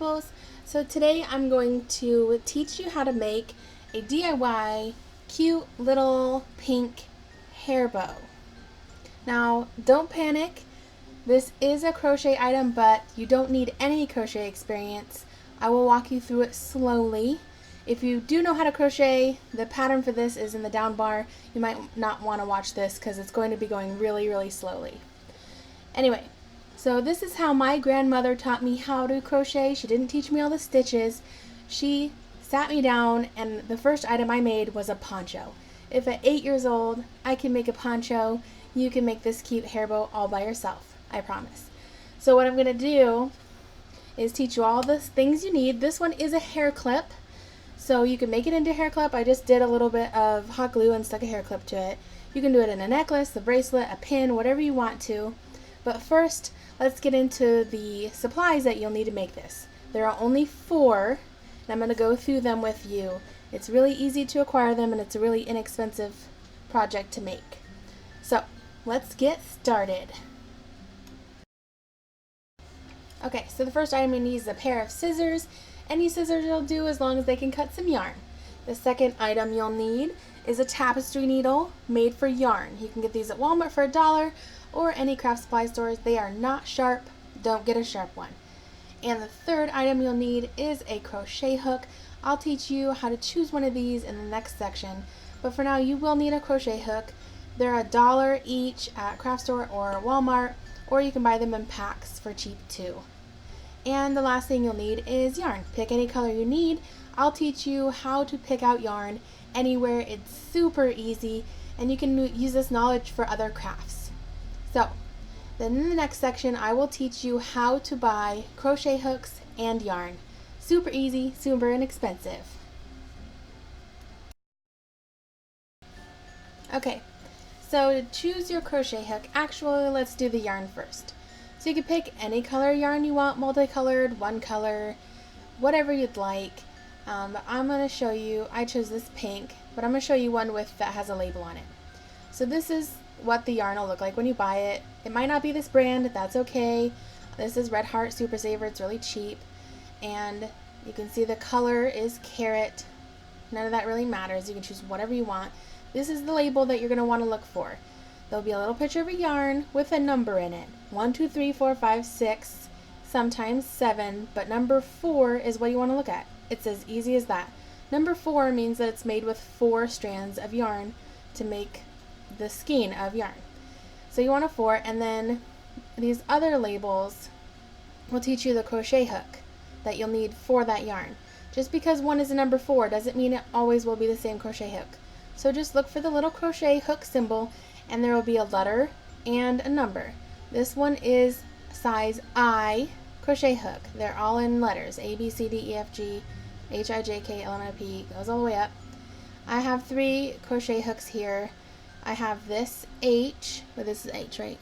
peoples. So today I'm going to teach you how to make a DIY cute little pink hair bow. Now don't panic, this is a crochet item, but you don't need any crochet experience. I will walk you through it slowly. If you do know how to crochet, the pattern for this is in the down bar. You might not want to watch this because it's going to be going really slowly. Anyway, so this is how my grandmother taught me how to crochet. She didn't teach me all the stitches. She sat me down and the first item I made was a poncho. If at 8 years old I can make a poncho, you can make this cute hair bow all by yourself, I promise. So what I'm going to do is teach you all the things you need. This one is a hair clip, so you can make it into a hair clip. I just did a little bit of hot glue and stuck a hair clip to it. You can do it in a necklace, a bracelet, a pin, whatever you want to. But first, let's get into the supplies that you'll need to make this. There are only 4, and I'm going to go through them with you. It's really easy to acquire them, and it's a really inexpensive project to make. So, let's get started. Okay, so the first item you need is a pair of scissors. Any scissors will do as long as they can cut some yarn. The second item you'll need is a tapestry needle made for yarn. You can get these at Walmart for $1 or any craft supply stores. They are not sharp. Don't get a sharp one. And the third item you'll need is a crochet hook. I'll teach you how to choose one of these in the next section, but for now you will need a crochet hook. They're $1 each at craft store or Walmart, or you can buy them in packs for cheap too. And the last thing you'll need is yarn. Pick any color you need. I'll teach you how to pick out yarn anywhere. It's super easy, and you can use this knowledge for other crafts. So, then in the next section I will teach you how to buy crochet hooks and yarn. Super easy, super inexpensive. Okay, so to choose your crochet hook, actually let's do the yarn first. So you can pick any color yarn you want, multicolored, one color, whatever you'd like. I'm going to show you, I chose this pink, but I'm going to show you one that has a label on it. So this is what the yarn will look like when you buy it. It might not be this brand, that's okay. This is Red Heart Super Saver, it's really cheap. And you can see the color is carrot. None of that really matters, you can choose whatever you want. This is the label that you're going to want to look for. There'll be a little picture of a yarn with a number in it. 1, 2, 3, 4, 5, 6, sometimes 7, but number 4 is what you want to look at. It's as easy as that. Number 4 means that it's made with 4 strands of yarn to make the skein of yarn. So you want a 4, and then these other labels will teach you the crochet hook that you'll need for that yarn. Just because one is a number 4 doesn't mean it always will be the same crochet hook. So just look for the little crochet hook symbol, and there will be a letter and a number. This one is size I crochet hook. They're all in letters: A, B, C, D, E, F, G, H, I, J, K, L, M, N, O, P, goes all the way up. I have 3 crochet hooks here. I have this H, but this is H, right?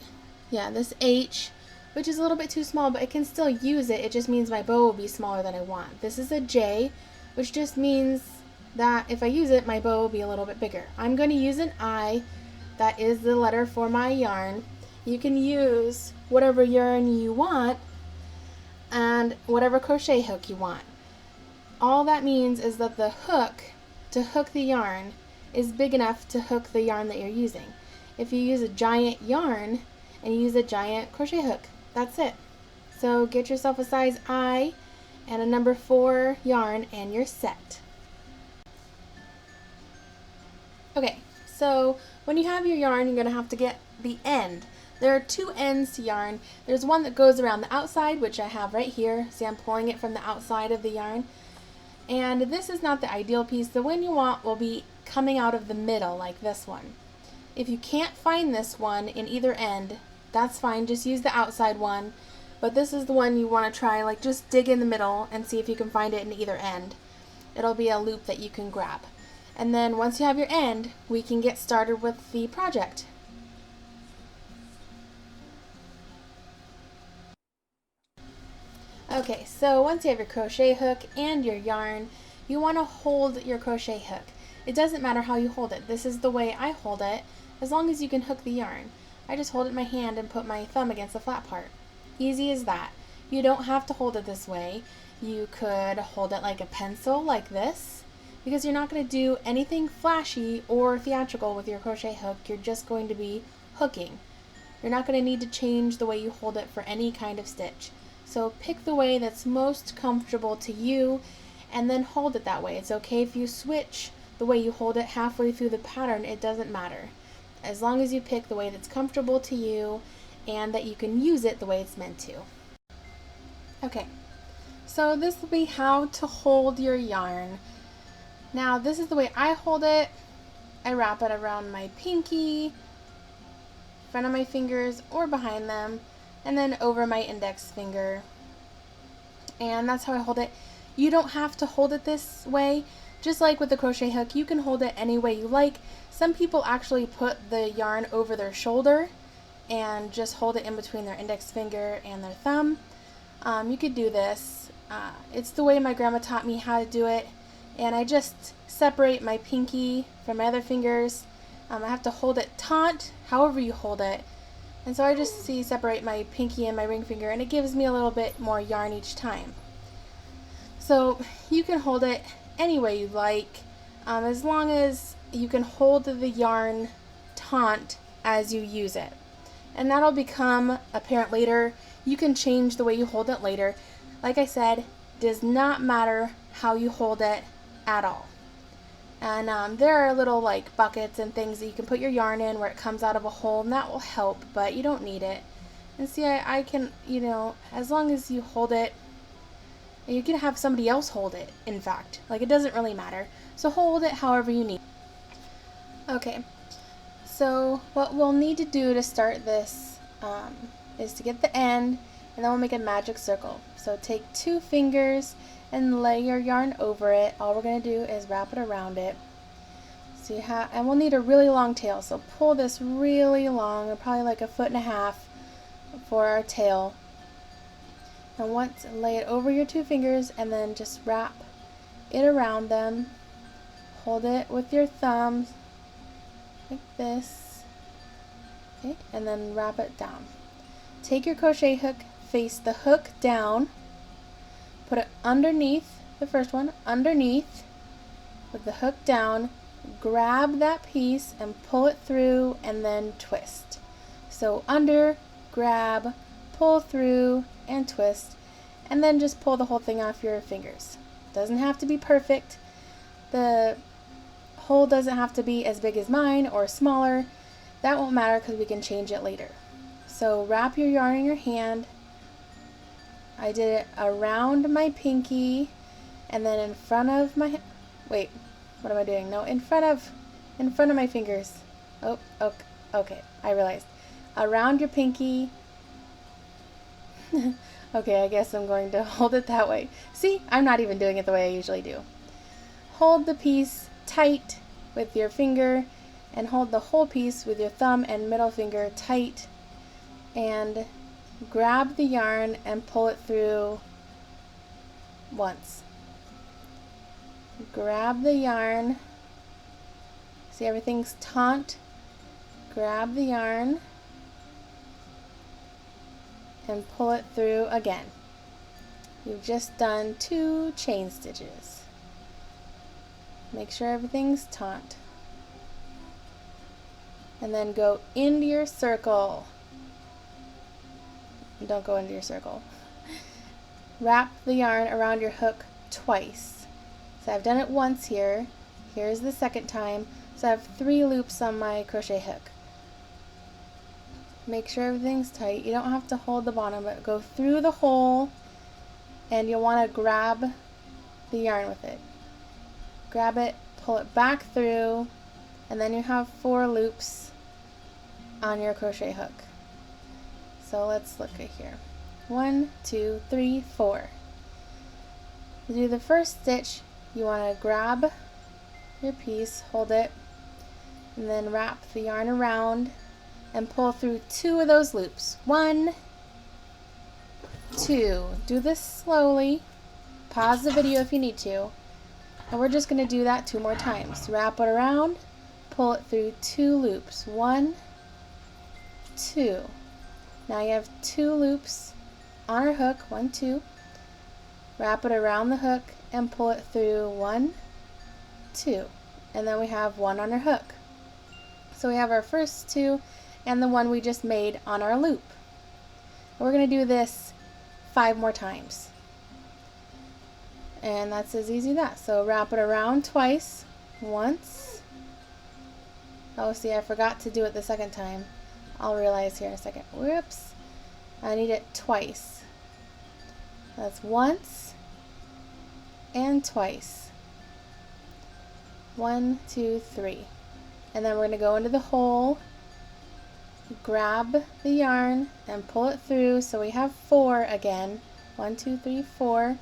Yeah, this H, which is a little bit too small, but I can still use it. It just means my bow will be smaller than I want. This is a J, which just means that if I use it, my bow will be a little bit bigger. I'm going to use an I. That is the letter for my yarn. You can use whatever yarn you want and whatever crochet hook you want. All that means is that the hook to hook the yarn is big enough to hook the yarn that you're using. If you use a giant yarn and you use a giant crochet hook, that's it. So get yourself a size I and a number 4 yarn and you're set. Okay, so when you have your yarn, you're going to have to get the end. There are 2 ends to yarn. There's one that goes around the outside, which I have right here. See, I'm pulling it from the outside of the yarn. And this is not the ideal piece. The one you want will be coming out of the middle, like this one. If you can't find this one in either end, that's fine. Just use the outside one. But this is the one you want to try. Like, just dig in the middle and see if you can find it in either end. It'll be a loop that you can grab. And then once you have your end, we can get started with the project. Okay, so once you have your crochet hook and your yarn, you want to hold your crochet hook. It doesn't matter how you hold it. This is the way I hold it, as long as you can hook the yarn. I just hold it in my hand and put my thumb against the flat part. Easy as that. You don't have to hold it this way. You could hold it like a pencil, like this, because you're not going to do anything flashy or theatrical with your crochet hook. You're just going to be hooking. You're not going to need to change the way you hold it for any kind of stitch. So pick the way that's most comfortable to you and then hold it that way. It's okay if you switch the way you hold it halfway through the pattern, it doesn't matter. As long as you pick the way that's comfortable to you and that you can use it the way it's meant to. Okay, so this will be how to hold your yarn. Now this is the way I hold it. I wrap it around my pinky, front of my fingers or behind them, and then over my index finger. And that's how I hold it. You don't have to hold it this way. Just like with the crochet hook, you can hold it any way you like. Some people actually put the yarn over their shoulder and just hold it in between their index finger and their thumb. You could do this. It's the way my grandma taught me how to do it, and I just separate my pinky from my other fingers. I have to hold it taut, however you hold it, and so I just separate my pinky and my ring finger, and it gives me a little bit more yarn each time. So you can hold it any way you like, as long as you can hold the yarn taut as you use it, and that'll become apparent later. You can change the way you hold it later. Like I said, does not matter how you hold it at all. And there are little like buckets and things that you can put your yarn in where it comes out of a hole, and that will help, but you don't need it. And see, I can, as long as you hold it, you can have somebody else hold it, in fact. Like, it doesn't really matter. So hold it however you need. Okay, so what we'll need to do to start this is to get the end, and then we'll make a magic circle. So take 2 fingers and lay your yarn over it. All we're going to do is wrap it around it. So and we'll need a really long tail, so pull this really long, probably like 1.5 feet for our tail. And lay it over your 2 fingers and then just wrap it around them. Hold it with your thumbs like this, okay, and then wrap it down. Take your crochet hook, face the hook down, put it underneath the first one, underneath with the hook down, grab that piece and pull it through and then twist. So under, grab, pull through and twist, and then just pull the whole thing off your fingers. Doesn't have to be perfect. The hole doesn't have to be as big as mine or smaller. That won't matter because we can change it later. So wrap your yarn in your hand. I did it around my pinky and then in front of my, wait, what am I doing? No, in front of my fingers. Oh, okay, I realized. Around your pinky. Okay, I guess I'm going to hold it that way. See, I'm not even doing it the way I usually do. Hold the piece tight with your finger and hold the whole piece with your thumb and middle finger tight, and grab the yarn and pull it through once. Grab the yarn. See, everything's taut. Grab the yarn and pull it through again. You've just done 2 chain stitches. Make sure everything's taut. And then go into your circle. Don't go into your circle. Wrap the yarn around your hook twice. So I've done it once here. Here's the second time. So I have 3 loops on my crochet hook. Make sure everything's tight. You don't have to hold the bottom, but go through the hole, and you'll want to grab the yarn with it. Grab it, pull it back through, and then you have 4 loops on your crochet hook. So let's look at here. 1, 2, 3, 4. To do the first stitch, you want to grab your piece, hold it, and then wrap the yarn around and pull through 2 of those loops. 1, 2. Do this slowly. Pause the video if you need to. And we're just going to do that 2 more times. Wrap it around, pull it through 2 loops. 1, 2. Now you have 2 loops on our hook. 1, 2. wrap it around the hook and pull it through 1, 2, and then we have 1 on our hook. So we have our first 2 and the one we just made on our loop. We're going to do this 5 more times. And that's as easy as that. So wrap it around twice, once. Oh, see, I forgot to do it the second time. I'll realize here in a second. Whoops. I need it twice. That's once and twice. 1, 2, 3. And then we're going to go into the hole, grab the yarn and pull it through so we have 4 again. 1, 2, 3, 4.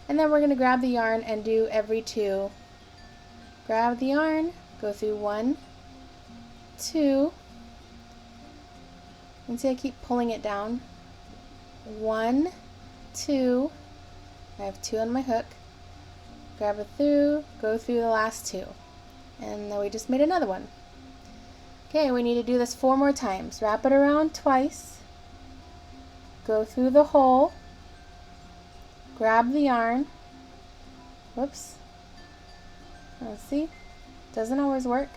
And then we're going to grab the yarn and do every 2. Grab the yarn, go through 1, 2, and see I keep pulling it down. 1, 2, I have 2 on my hook, grab it through, go through the last 2, and then we just made another one. Okay, we need to do this 4 more times. Wrap it around twice, go through the hole, grab the yarn, whoops, let's see, doesn't always work.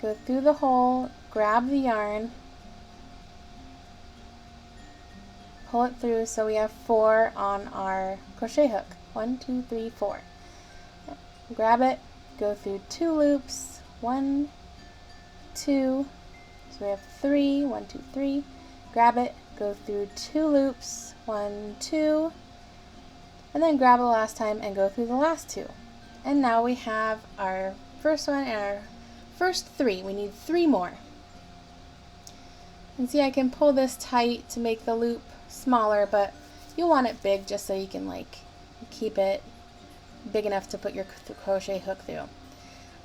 Go through the hole, grab the yarn, pull it through so we have 4 on our crochet hook. 1, 2, 3, 4. Grab it, go through 2 loops, 1, 2, so we have 3, 1, 2, 3. Grab it, go through 2 loops, 1, 2, and then grab it the last time and go through the last 2. And now we have our first one and our first 3. We need 3 more. And see, I can pull this tight to make the loop smaller, but you want it big just so you can like keep it big enough to put your crochet hook through.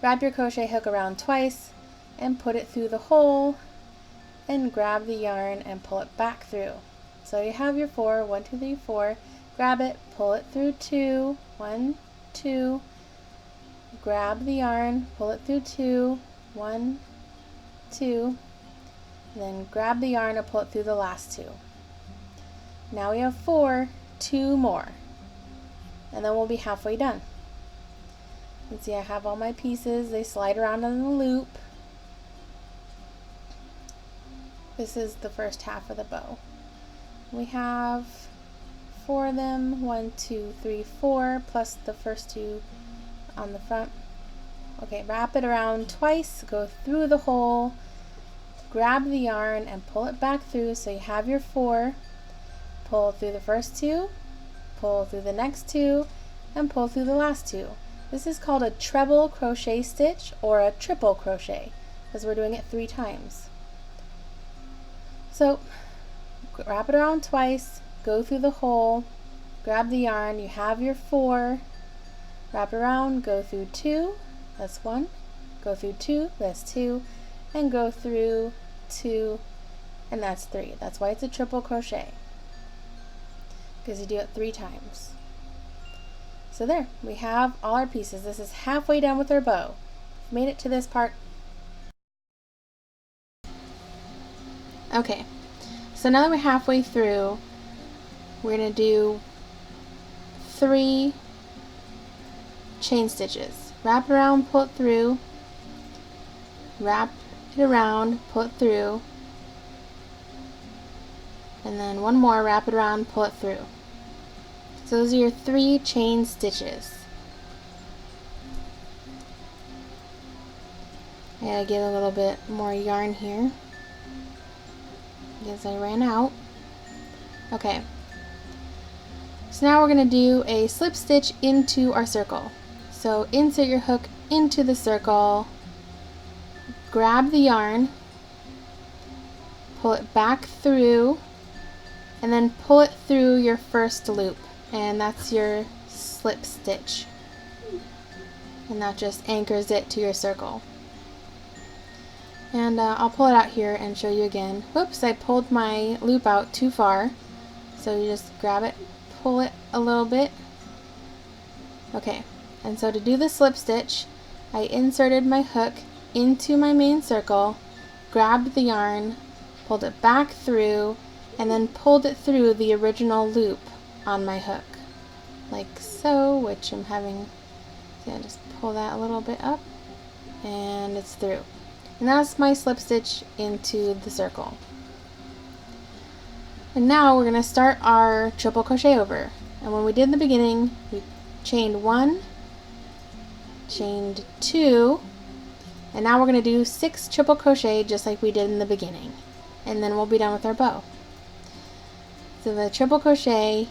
Wrap your crochet hook around twice and put it through the hole and grab the yarn and pull it back through. So you have your 4, 1, 2, 3, 4. Grab it, pull it through 2, 1, 2. Grab the yarn, pull it through 2, 1, 2. And then grab the yarn and pull it through the last 2. Now we have 4, 2 more. And then we'll be halfway done. You can see I have all my pieces. They slide around in the loop. This is the first half of the bow. We have 4 of them. 1, 2, 3, 4, plus the first 2 on the front. Okay, wrap it around twice, go through the hole, grab the yarn and pull it back through so you have your 4. Pull through the first 2, pull through the next 2, and pull through the last 2. This is called a treble crochet stitch or a triple crochet because we're doing it 3 times. So wrap it around twice, go through the hole, grab the yarn, you have your 4, wrap around, go through 2, that's 1, go through 2, that's 2, and go through 2, and that's 3. That's why it's a triple crochet, because you do it 3 times. So there, we have all our pieces. This is halfway done with our bow. Made it to this part. Okay, so now that we're halfway through, we're going to do 3 chain stitches. Wrap it around, pull it through, wrap it around, pull it through, and then 1 more, wrap it around, pull it through. So those are your 3 chain stitches. I gotta get a little bit more yarn here because I ran out. Okay, so now we're going to do a slip stitch into our circle. So insert your hook into the circle, grab the yarn, pull it back through, and then pull it through your first loop, and that's your slip stitch, and that just anchors it to your circle. And I'll pull it out here and show you again. Whoops, I pulled my loop out too far, so you just grab it, pull it a little bit. Okay, and so to do the slip stitch, I inserted my hook into my main circle, grabbed the yarn, pulled it back through, and then pulled it through the original loop on my hook, like so, which I'm having, yeah, just pull that a little bit up, and it's through. And that's my slip stitch into the circle. And now we're going to start our triple crochet over. And when we did in the beginning, we chained 1, chained 2, and now we're going to do 6 triple crochet just like we did in the beginning. And then we'll be done with our bow. So the triple crochet,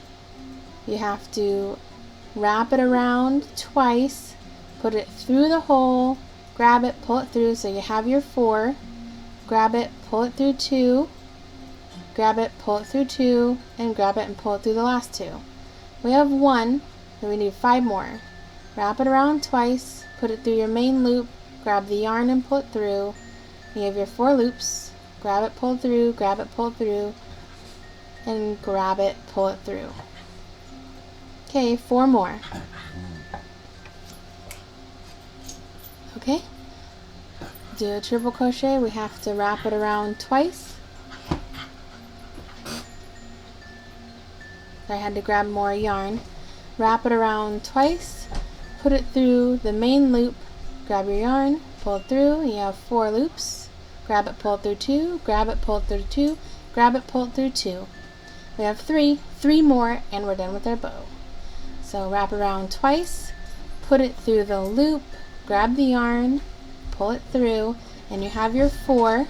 you have to wrap it around twice, put it through the hole, grab it, pull it through, so you have your 4, grab it, pull it through 2, grab it, pull it through 2, and grab it and pull it through the last 2. We have 1, so we need 5 more. Wrap it around twice, put it through your main loop, grab the yarn and pull it through. You have your 4 loops, grab it, pull it through, grab it, pull it through, and grab it, pull it through. Okay, 4 more. Okay, do a triple crochet, we have to wrap it around twice. I had to grab more yarn. Wrap it around twice, put it through the main loop, grab your yarn, pull it through, and you have 4 loops. Grab it, pull it through 2, grab it, pull it through 2, grab it, pull it through 2. We have 3 more, and we're done with our bow. So wrap around twice, put it through the loop, grab the yarn, pull it through, and you have your 4.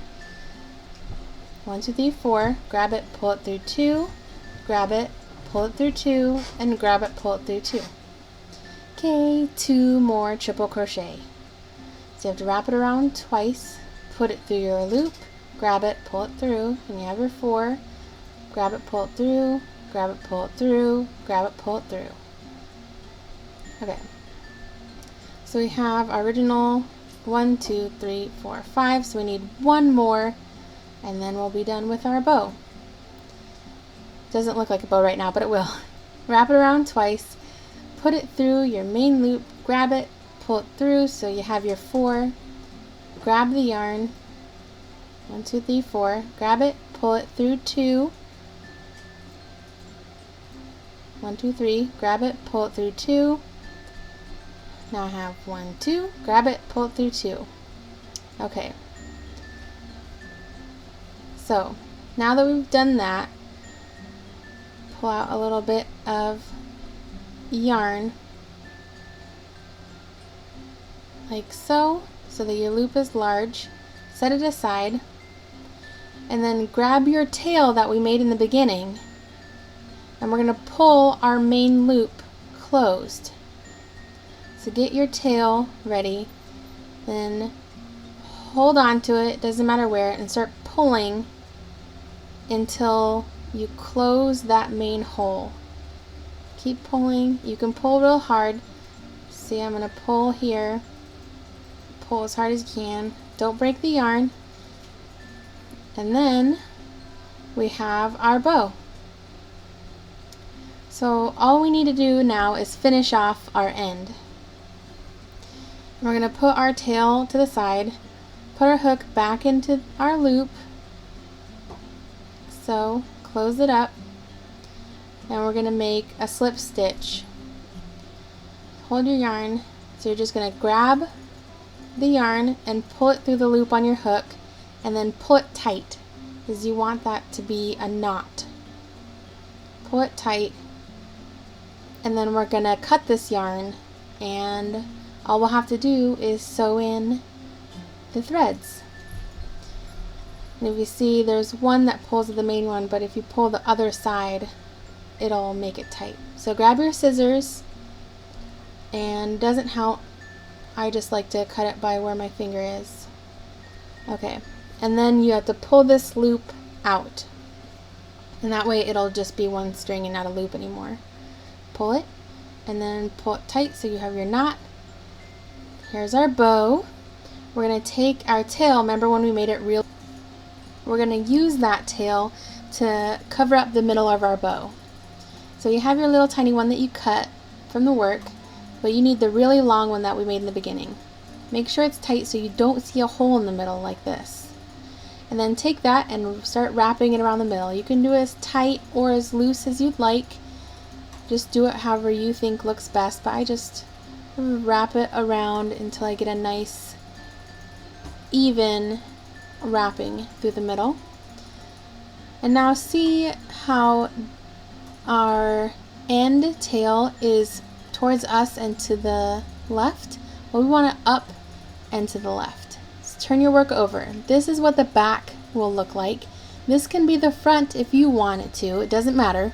1, 2, 3, 4. Grab it, pull it through 2, grab it, pull it through 2, and grab it, pull it through 2. Okay, 2 more triple crochet. So you have to wrap it around twice, put it through your loop, grab it, pull it through, and you have your 4. Grab it, pull it through, grab it, pull it through, grab it, pull it through. Okay. So we have our original 1, 2, 3, 4, 5. So we need 1 more, and then we'll be done with our bow. Doesn't look like a bow right now, but it will. Wrap it around twice, put it through your main loop, grab it, pull it through, so you have your 4. Grab the yarn, 1, 2, 3, 4. Grab it, pull it through 2. 1, 2, 3. Grab it, pull it through 2. Now I have 1, 2. Grab it, pull it through 2. Okay. So now that we've done that, pull out a little bit of yarn like so that your loop is large. Set it aside, and then grab your tail that we made in the beginning, and we're going to pull our main loop closed. So get your tail ready, then hold on to it, doesn't matter where, and start pulling until you close that main hole. Keep pulling. You can pull real hard. See, I'm going to pull here. Pull as hard as you can. Don't break the yarn. And then we have our bow. So all we need to do now is finish off our end. We're going to put our tail to the side, put our hook back into our loop, so close it up, and we're going to make a slip stitch. Hold your yarn, so you're just going to grab the yarn and pull it through the loop on your hook, and then pull it tight, because you want that to be a knot. Pull it tight, and then we're going to cut this yarn, and all we'll have to do is sew in the threads. And if you see, there's one that pulls the main one, but if you pull the other side, it'll make it tight. So grab your scissors, and doesn't help, I just like to cut it by where my finger is. Okay, and then you have to pull this loop out, and that way it'll just be one string and not a loop anymore. Pull it, and then pull it tight so you have your knot. Here's our bow. We're going to take our tail, remember when we made it real? We're going to use that tail to cover up the middle of our bow. So you have your little tiny one that you cut from the work, but you need the really long one that we made in the beginning. Make sure it's tight so you don't see a hole in the middle like this. And then take that and start wrapping it around the middle. You can do it as tight or as loose as you'd like. Just do it however you think looks best, but I just wrap it around until I get a nice even wrapping through the middle. And now see how our end tail is towards us and to the left? Well, we want it up and to the left. So turn your work over. This is what the back will look like. This can be the front if you want it to, it doesn't matter.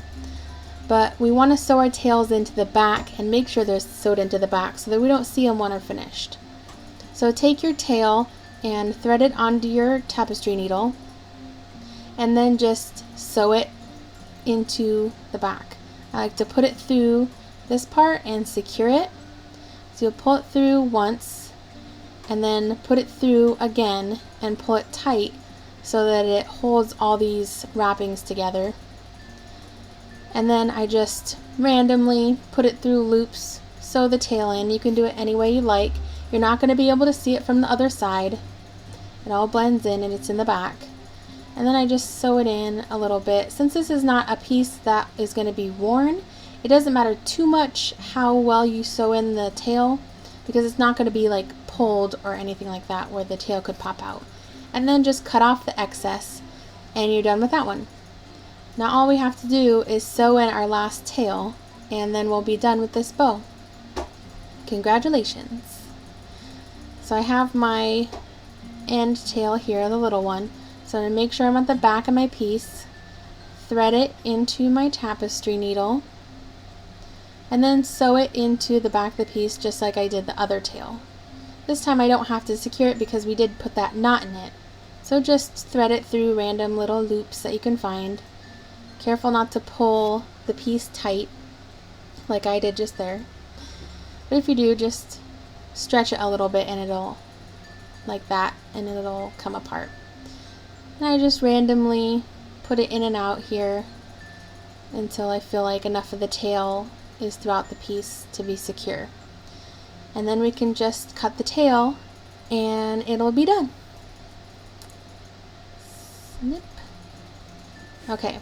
But we want to sew our tails into the back and make sure they're sewed into the back so that we don't see them when they're finished. So take your tail and thread it onto your tapestry needle and then just sew it into the back. I like to put it through this part and secure it. So you'll pull it through once and then put it through again and pull it tight so that it holds all these wrappings together. And then I just randomly put it through loops, sew the tail in. You can do it any way you like. You're not going to be able to see it from the other side. It all blends in and it's in the back. And then I just sew it in a little bit. Since this is not a piece that is going to be worn, it doesn't matter too much how well you sew in the tail because it's not going to be like pulled or anything like that where the tail could pop out. And then just cut off the excess and you're done with that one. Now all we have to do is sew in our last tail and then we'll be done with this bow. Congratulations! So I have my end tail here, the little one. So I'm going to make sure I'm at the back of my piece, thread it into my tapestry needle, and then sew it into the back of the piece just like I did the other tail. This time I don't have to secure it because we did put that knot in it. So just thread it through random little loops that you can find. Careful not to pull the piece tight like I did just there. But if you do, just stretch it a little bit and it'll, like that, and it'll come apart. And I just randomly put it in and out here until I feel like enough of the tail is throughout the piece to be secure. And then we can just cut the tail and it'll be done. Snip. Okay.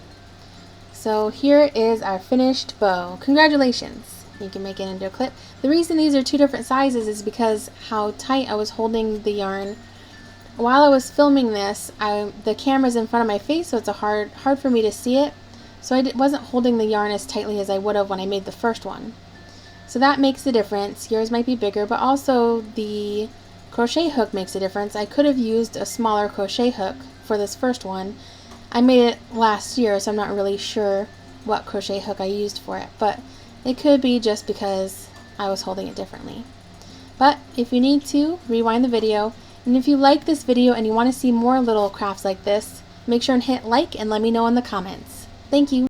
So here is our finished bow. Congratulations! You can make it into a clip. The reason these are two different sizes is because how tight I was holding the yarn. While I was filming this, the camera's in front of my face, so it's hard for me to see it. So I wasn't holding the yarn as tightly as I would have when I made the first one. So that makes a difference. Yours might be bigger, but also the crochet hook makes a difference. I could have used a smaller crochet hook for this first one. I made it last year, so I'm not really sure what crochet hook I used for it, but it could be just because I was holding it differently. But if you need to, rewind the video, and if you like this video and you want to see more little crafts like this, make sure and hit like and let me know in the comments. Thank you!